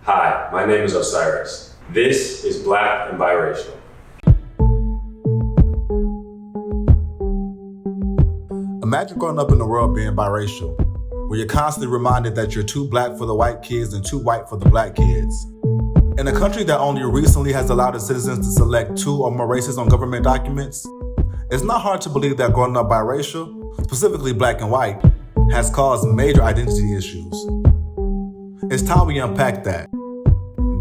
Hi, my name is Osiris. This is Black and BiRacial. Imagine growing up in the world being biracial, where you're constantly reminded that you're too black for the white kids and too white for the black kids. In a country that only recently has allowed its citizens to select 2 or more races on government documents, it's not hard to believe that growing up biracial, specifically black and white, has caused major identity issues. It's time we unpack that.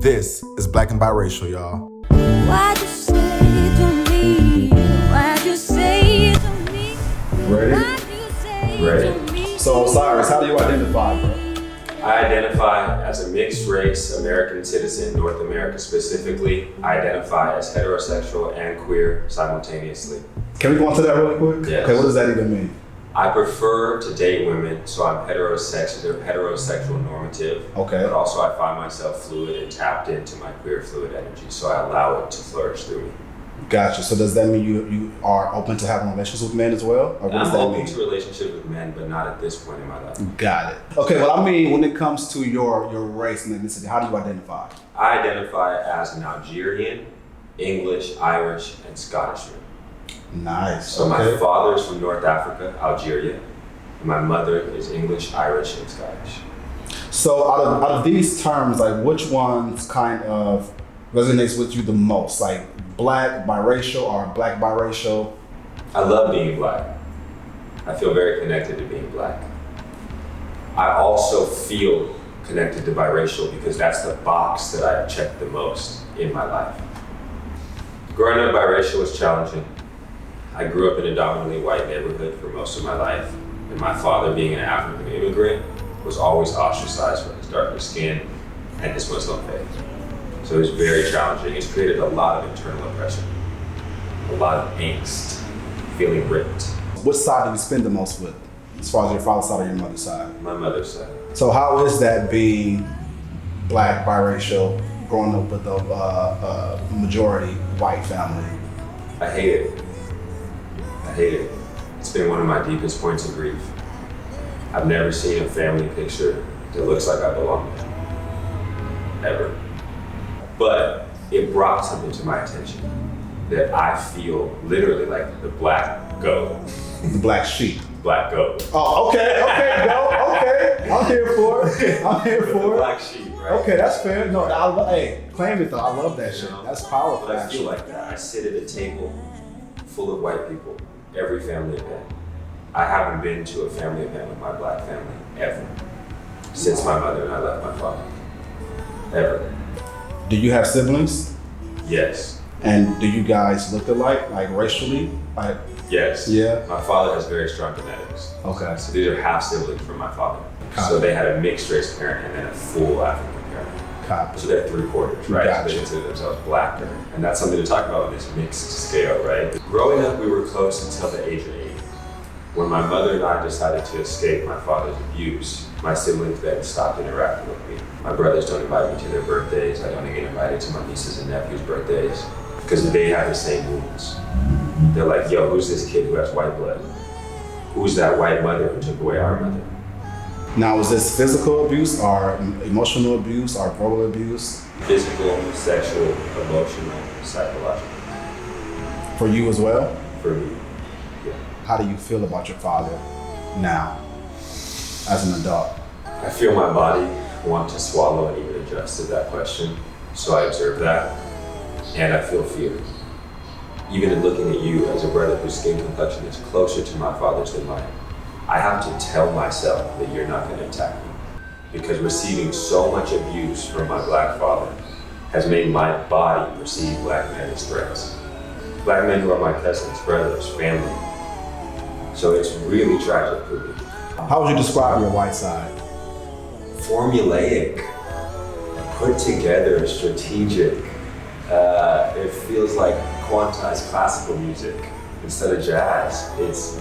This is Black and BiRacial, y'all. Why'd you say to me? Why'd you say to me? Ready? Why'd you say Ready. to me? So Osiris, how do you identify, bro? I identify as a mixed race American citizen, North America specifically. I identify as heterosexual and queer simultaneously. Can we go into that really quick? Yes. Okay, what does that even mean? I prefer to date women, so I'm heterosexual normative. Okay. But also I find myself fluid and tapped into my queer fluid energy, so I allow it to flourish through me. Gotcha. So does that mean you are open to having relationships with men as well? Or what does I'm that open mean? to relationships with men, but not at this point in my life. Got it. Okay, well, I mean, when it comes to your race and ethnicity, how do you identify? I identify as an Algerian, English, Irish, and Scottish man. Nice. So my father is from North Africa, Algeria, and my mother is English, Irish, and Scottish. So out of these terms, like which ones kind of resonates with you the most? Like black biracial or black biracial? I love being black. I feel very connected to being black. I also feel connected to biracial because that's the box that I checked the most in my life. Growing up biracial was challenging. I grew up in a dominantly white neighborhood for most of my life, and my father, being an African immigrant, was always ostracized for his darker skin and his Muslim faith. So it was very challenging. It's created a lot of internal oppression, a lot of angst, feeling ripped. Which side do you spend the most with, as far as your father's side or your mother's side? My mother's side. So how is that being black biracial, growing up with a majority white family? I hate it. I hate it. It's been one of my deepest points of grief. I've never seen a family picture that looks like I belong there. Ever. But it brought something to my attention that I feel literally like the black goat. The black sheep. Black goat. Oh, okay, go, okay. I'm here for it. I'm here The for it. black sheep, right? Okay, that's fair. No, hey, claim it though. I love that shit. That's powerful. But I feel actually. like that. I sit at a table full of white people, every family event. I haven't been to a family event with my black family ever, since my mother and I left my father. Ever. Do you have siblings? Yes. And do you guys look alike, like racially? Like, Yes. Yeah. My father has very strong genetics. okay. So these are half siblings from my father. Got So it. they had a mixed race parent and then a full African parent. Copy. So they're 3/4, right? Gotcha. So they consider themselves blacker. And that's something to talk about on this mixed scale, right? Growing up, we were close until the age of 8. When my mother and I decided to escape my father's abuse, my siblings then stopped interacting with me. My brothers don't invite me to their birthdays. I don't get invited to my nieces and nephews' birthdays because they have the same wounds. They're like, yo, who's this kid who has white blood? Who's that white mother who took away our mother? Now, is this physical abuse or emotional abuse or verbal abuse Physical, sexual, emotional, psychological. for you as well? For me, yeah. How do you feel about your father now, as an adult? I feel my body want to swallow and even adjust to that question. So I observe that, and I feel fear. Even in looking at you as a brother whose skin complexion is closer to my father's than mine, I have to tell myself that you're not going to attack me. Because receiving so much abuse from my black father has made my body perceive black men as threats. Black men who are my cousins, brothers, family. So it's really tragic for me. How would you describe your white side? Formulaic, put together, strategic. It feels like quantized classical music instead of jazz. It's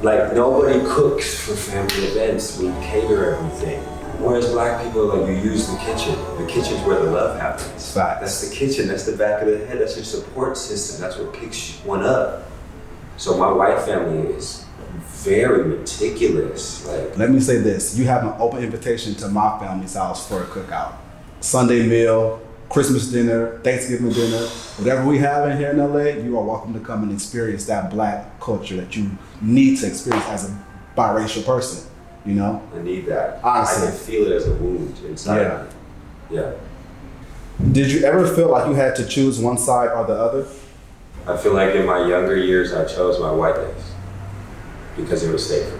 like nobody cooks for family events. We cater everything. Whereas black people are like, you use the kitchen. The kitchen's where the love happens. Fact. That's the kitchen, that's the back of the head, that's your support system. That's what picks one up. So my white family is very meticulous. Like, Let me say this: you have an open invitation to my family's house for a cookout, Sunday meal, Christmas dinner, Thanksgiving dinner, whatever we have in here in LA. You are welcome to come and experience that Black culture that you need to experience as a biracial person. You know, I need that. Honestly. I can feel it as a wound inside Yeah. of me. Yeah. did you ever feel like you had to choose one side or the other? I feel like in my younger years, I chose my whiteness because it was safer.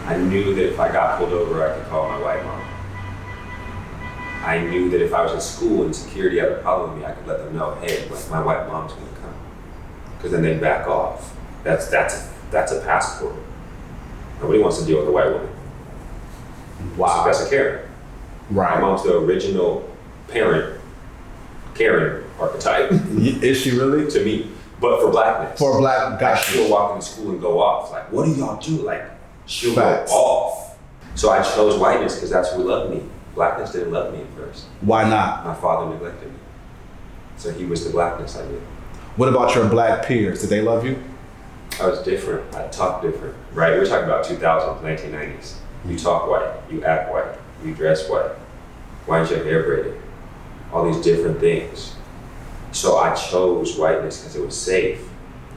I knew that if I got pulled over, I could call my white mom. I knew that if I was in school and security had a problem with me, I could let them know, hey, like, my white mom's gonna come. Because then they'd back off. That's a passport. Nobody wants to deal with a white woman. Wow. That's a Karen. My mom's the original parent, Karen archetype Is she really? to me, but for Blackness. For Black Like, guys. she'll walk into school and go off. Like, what do y'all do? Like, she'll Facts. go off. So I chose whiteness because that's who loved me. Blackness didn't love me at first. Why not? My father neglected me. So he was the Blackness I knew. What about your Black peers? Did they love you? I was different. I talked different, right? We're talking about 2000s, 1990s. You talk white, you act white, you dress white. Why is your hair braided? All these different things. So I chose whiteness because it was safe.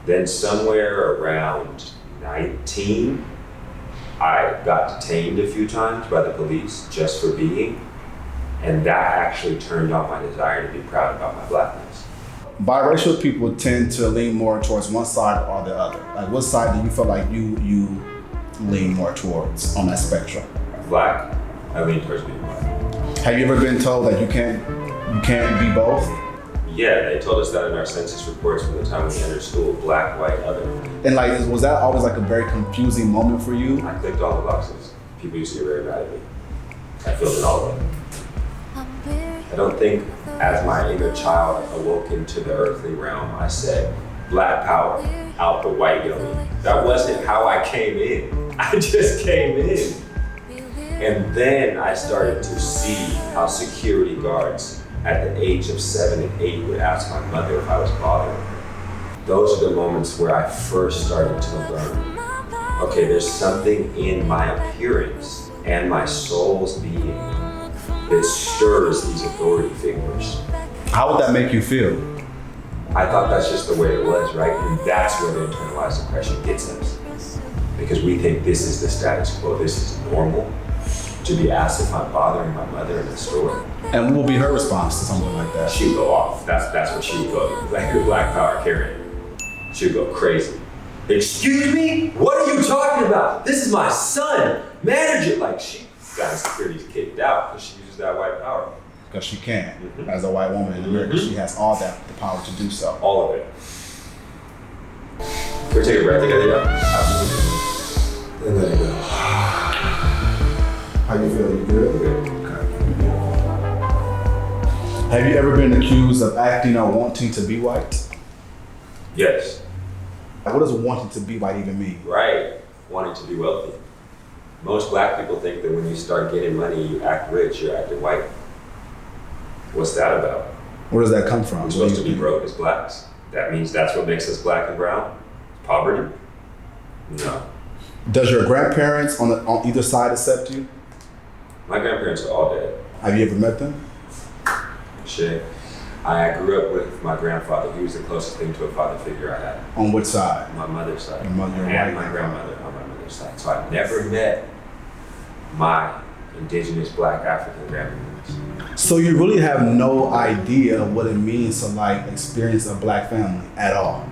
Then somewhere around 19, I got detained a few times by the police just for being, and that actually turned on my desire to be proud about my Blackness. Biracial people tend to lean more towards one side or the other. Like, what side do you feel like you lean more towards on that spectrum? Black, I lean towards being black. Have you ever been told that you can't be both? Yeah, they told us that in our census reports from the time we entered school, black, white, other. And like, was that always like a very confusing moment for you? I clicked all the boxes. People used to get very mad at me. I filled in all of them. I don't think as my inner child awoke into the earthly realm, I said, black power, out the white yogi. That wasn't how I came in. I just came in. And then I started to see how security guards at the age of 7 and 8 would ask my mother if I was bothering her. Those are the moments where I first started to learn, okay, there's something in my appearance and my soul's being that stirs these authority figures. How would that make you feel? I thought that's just the way it was, right? And that's where the internalized oppression gets us. Because we think this is the status quo, this is normal. To be asked if I'm bothering my mother in the store. And what will be her response to something like that? She'd go off. That's what she'd go. Like a black power Karen. She'd go crazy. Excuse me? What are you talking about? This is my son. Manager. Like, she got security's kicked out because she uses that white power. Because she can. As a white woman in America, she has all that, the power to do so. All of it. Can we take a breath together, y'all? Absolutely. And let it go. How you feel? You good? Good. Have you ever been accused of acting or wanting to be white? Yes. Like, what does wanting to be white even mean? Right. Wanting to be wealthy. Most black people think that when you start getting money, you act rich, you're acting white. What's that about? Where does that come from? We're supposed to be broke as blacks. That means that's what makes us black and brown? Poverty? No. Does your grandparents on either side accept you? My grandparents are all dead. Have you ever met them? Shit. I grew up with my grandfather. He was the closest thing to a father figure I had. On which side? My mother's side. Your mother, your and white my grandmother on my mother's side. So I never met my indigenous black African grandparents. So you really have no idea what it means to like experience a black family at all.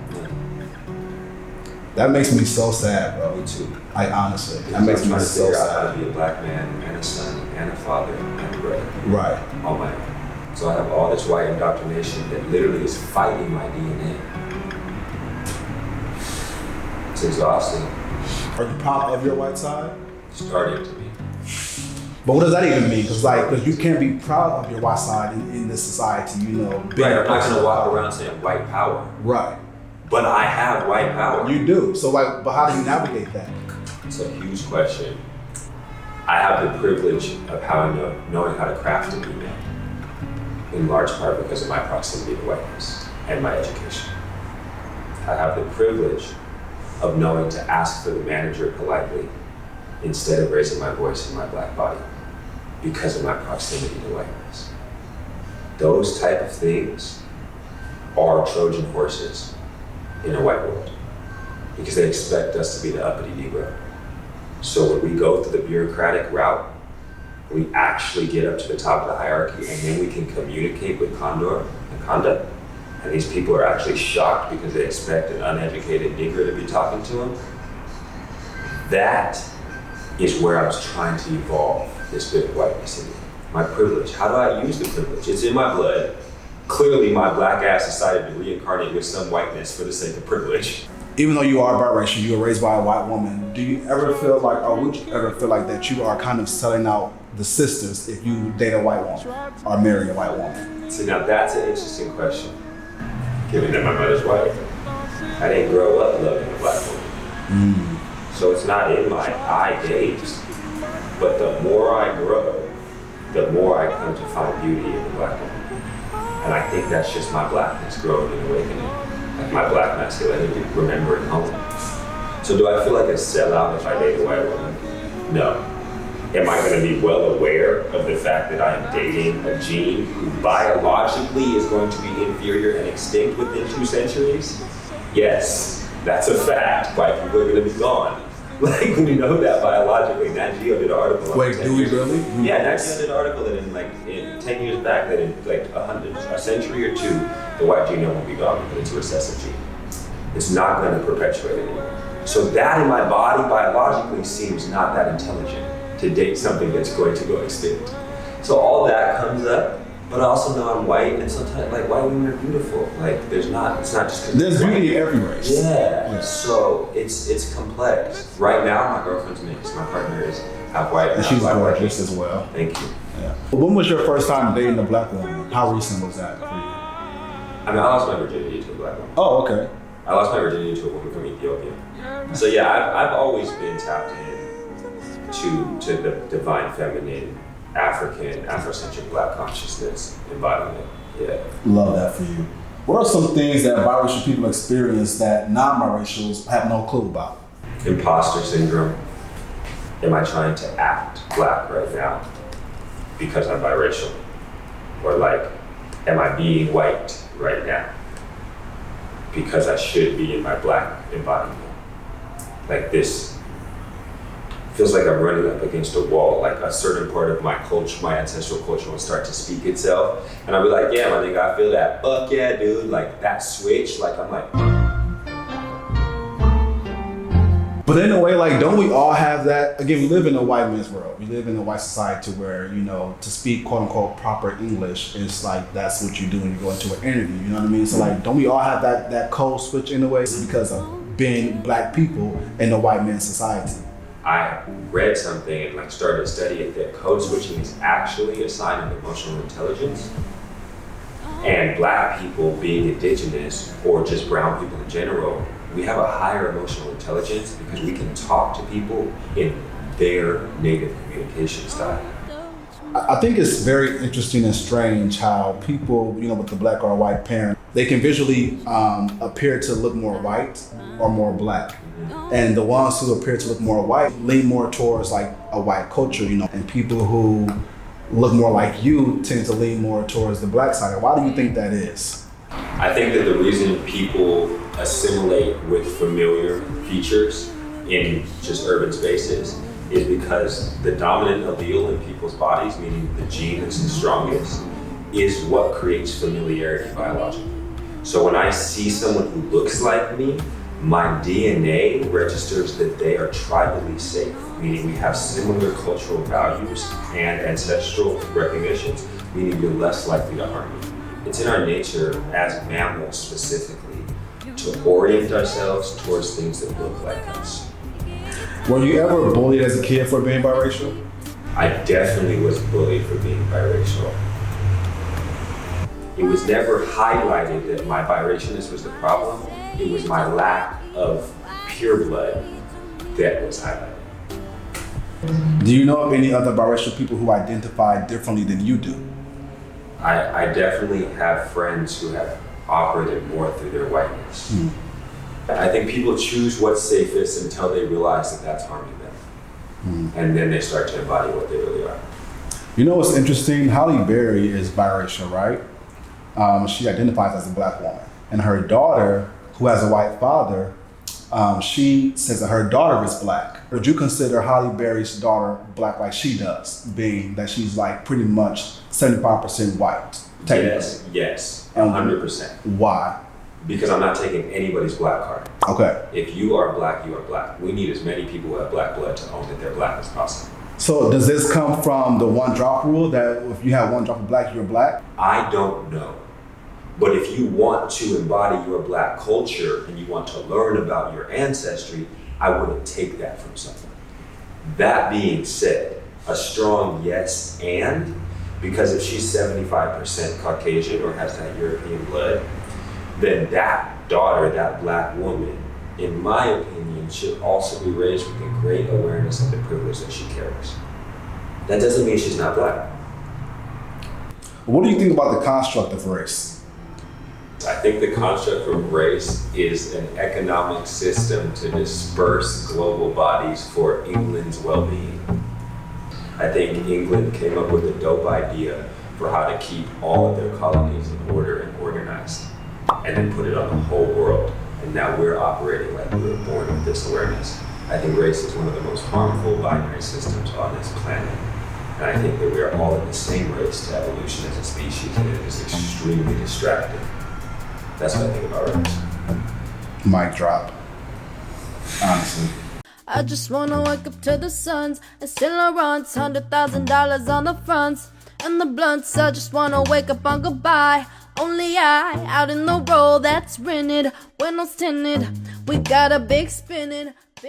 That makes me so sad, bro. Me too. Like, honestly, that I'm makes me trying to so figure out how sad. to be a black man and a son and a father and a brother. Right. On my own. So I have all this white indoctrination that literally is fighting my DNA. It's exhausting. Are you proud of your white side? Starting to be. But what does that even mean? Because you can't be proud of your white side in this society, you know. being Right, a I'm not person gonna of walk color. around saying white power, Right. but I have white power. You do. So like, but how do you navigate that? It's a huge question. I have the privilege of knowing how to craft a new man, in large part because of my proximity to whiteness and my education. I have the privilege of knowing to ask for the manager politely instead of raising my voice in my black body because of my proximity to whiteness. Those type of things are Trojan horses in a white world because they expect us to be the uppity Negro. So when we go through the bureaucratic route, we actually get up to the top of the hierarchy and then we can communicate with Condor and Conda. And these people are actually shocked because they expect an uneducated Negro to be talking to them. That is where I was trying to evolve this bit of whiteness in me. My privilege. How do I use the privilege? It's in my blood. Clearly, my black ass decided to reincarnate with some whiteness for the sake of privilege. Even though you are biracial, you were raised by a white woman, do you ever feel like, or would you ever feel like that you are kind of selling out the sisters if you date a white woman or marry a white woman? See, now that's an interesting question. Given that my mother's white, I didn't grow up loving a black woman. So it's not in my eye gaze. But the more I grow, the more I come to find beauty in the black woman. And I think that's just my blackness growing and awakening. Like my black masculinity, remembering home. So do I feel like a sellout if I date a white woman? No. Am I going to be well aware of the fact that I am dating a gene who biologically is going to be inferior and extinct within 2 centuries? Yes, that's a fact. White people are going to be gone. Like, we know that biologically. Nat Geo did an article. Wait, do we really? Yeah, Nat Geo did an article that in 10 years back, that in like a century or 2, the white genome will be gone because it's a recessive gene. It's not going to perpetuate anymore. So that in my body biologically seems not that intelligent to date something that's going to go extinct. So all that comes up, but I also know I'm white, and sometimes like white women are beautiful. Like it's not just 'cause There's beauty in every race. Yeah. So it's complex. Right now, my girlfriend's mixed. My partner is half white and And half she's black. gorgeous as well. Thank you. Yeah. When was your first time dating a black woman? How recent was that for you? I mean, I lost my virginity to a black woman. Oh, okay. I lost my virginity to a woman from Ethiopia. So yeah, I've always been tapped in to the divine feminine, African, Afrocentric black consciousness embodiment. Yeah. Love that for you. What are some things that biracial people experience that non-biracials have no clue about? Imposter syndrome. Am I trying to act black right now because I'm biracial? Or like, am I being white right now because I should be in my black embodiment? Like this feels like I'm running up against a wall, like a certain part of my culture, my ancestral culture will start to speak itself. And I'll be like, yeah, my nigga, I feel that. Fuck yeah, dude. Like that switch, like I'm like. But in a way, like, don't we all have that? Again, we live in a white man's world. We live in a white society where, you know, to speak quote unquote proper English is like, that's what you do when you go into an interview, you know what I mean? So like, don't we all have that code switch in a way because of being black people in a white man's society? I read something and like started to study it that code switching is actually a sign of emotional intelligence. And black people being indigenous or just brown people in general, we have a higher emotional intelligence because we can talk to people in their native communication style. I think it's very interesting and strange how people, you know, with the black or white parent, they can visually appear to look more white or more black. And the ones who appear to look more white lean more towards like a white culture, you know, and people who look more like you tend to lean more towards the black side. Why do you think that is? I think that the reason people assimilate with familiar features in just urban spaces is because the dominant allele in people's bodies, meaning the gene that's the strongest, is what creates familiarity biologically. So when I see someone who looks like me, my DNA registers that they are tribally safe, meaning we have similar cultural values and ancestral recognitions, meaning you're less likely to harm me. It's in our nature as mammals specifically to orient ourselves towards things that look like us. Were you ever bullied as a kid for being biracial? I definitely was bullied for being biracial. It was never highlighted that my biracialness was the problem. It was my lack of pure blood that was highlighted. Do you know of any other biracial people who identify differently than you do? I definitely have friends who have operated more through their whiteness. I think people choose what's safest until they realize that that's harming them. And then they start to embody what they really are. You know what's interesting? Halle Berry is biracial, right? She identifies as a black woman. And her daughter, who has a white father, she says that her daughter is black. Would you consider Halle Berry's daughter black like she does, being that she's like pretty much 75% white? Yes, 100%. Why? Because I'm not taking anybody's black card. Okay. If you are black, you are black. We need as many people who have black blood to own that they're black as possible. So does this come from the one drop rule that if you have one drop of black, you're black? I don't know. But if you want to embody your black culture and you want to learn about your ancestry, I wouldn't take that from someone. That being said, a strong yes and, because if she's 75% Caucasian or has that European blood, then that daughter, that black woman, in my opinion, should also be raised with a great awareness of the privilege that she carries. That doesn't mean she's not black. What do you think about the construct of race? I think the construct of race is an economic system to disperse global bodies for England's well-being. I think England came up with a dope idea for how to keep all of their colonies in order and organized, and then put it on the whole world. And now we're operating like we were born with this awareness. I think race is one of the most harmful binary systems on this planet. And I think that we are all in the same race to evolution as a species, and it is extremely distracting. That's what I think about race. Mic drop. Honestly. I just wanna wake up to the suns and still around $100,000 on the fronts and the blunts. I just wanna wake up on goodbye. Only I out in the road that's rented, windows tinted. We got a big spinning.